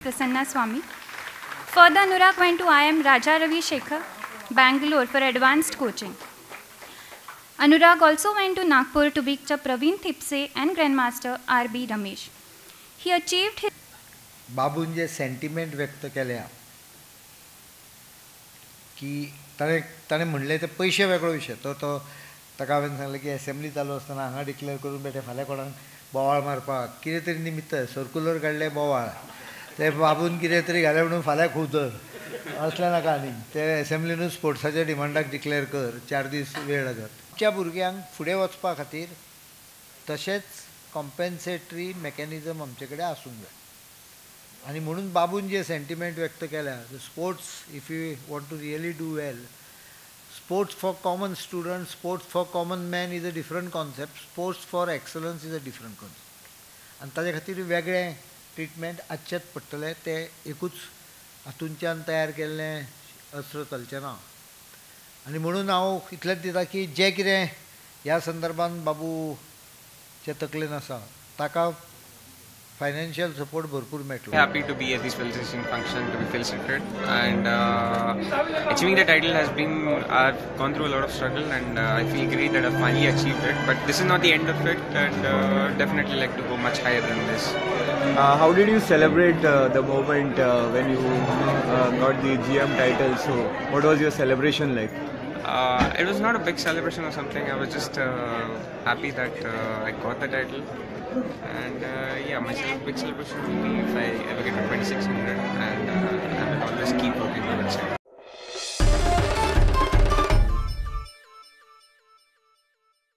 Prasanna Swami. Further, Anurag went to IIM Raja Ravi Shekhar, Bangalore for advanced coaching. Anurag also went to Nagpur to beat Praveen Thipse and Grandmaster R.B. Ramesh. He achieved his... बाबून जे sentiment व्यक्त केल्या की ताणें म्हणलें ते पयशे वेगळो विशय तो ताका हांवें सांगलें की एसेंब्ली चालू आसतना हांगा डिक्लेअर करून बेटे फाल्यां कोणाक बोवाळ मारपाक कितें तरी निमित्त सर्कुलर काडलें बोवाळ ते बाबून कितें तरी घालें म्हणून फाल्यां खुंतर असलें नाका आनी ते एसेंब्लीनूच स्पोर्ट्साच्या डिमांडाक डिक्लेअर कर 4 दीस वेळ लागत आमच्या भुरग्यांक फुडें वचपा खातीर तशेंच कॉम्पेन्सेटरी मेकॅनिझम आमचे कडेन आसूंक जाय आणि म्हणून बाबून जे सेंटिमेंट व्यक्त केल्या sports if you want to really do well sports for common student sports for common man is a different concept sports for excellence is a different concept आनी ताजे खातीर वेगळें ट्रिटमेंट आजचेच पडटलें ते एकूच हातूंच्यान तयार केल्लें अस्त्र चलचें ना आनी म्हणून हांव इतलेंच दिता की जें कितें ह्या संदर्भान बाबूचे तकलेन आसा ताका financial support भरपूर मेळटलो. Happy to be at this felicitation function to be felicitated and achieving the title has been I've gone through a lot of struggle and I feel great that I've finally achieved it, but this is not the end of it and definitely like to go much higher than this. How did you celebrate the moment when you got the GM title? So what was your celebration like? It was not a big celebration or something. I was just happy that I got the title. And yeah, my big celebration will be if I ever get to 2600 and I will always keep working towards it.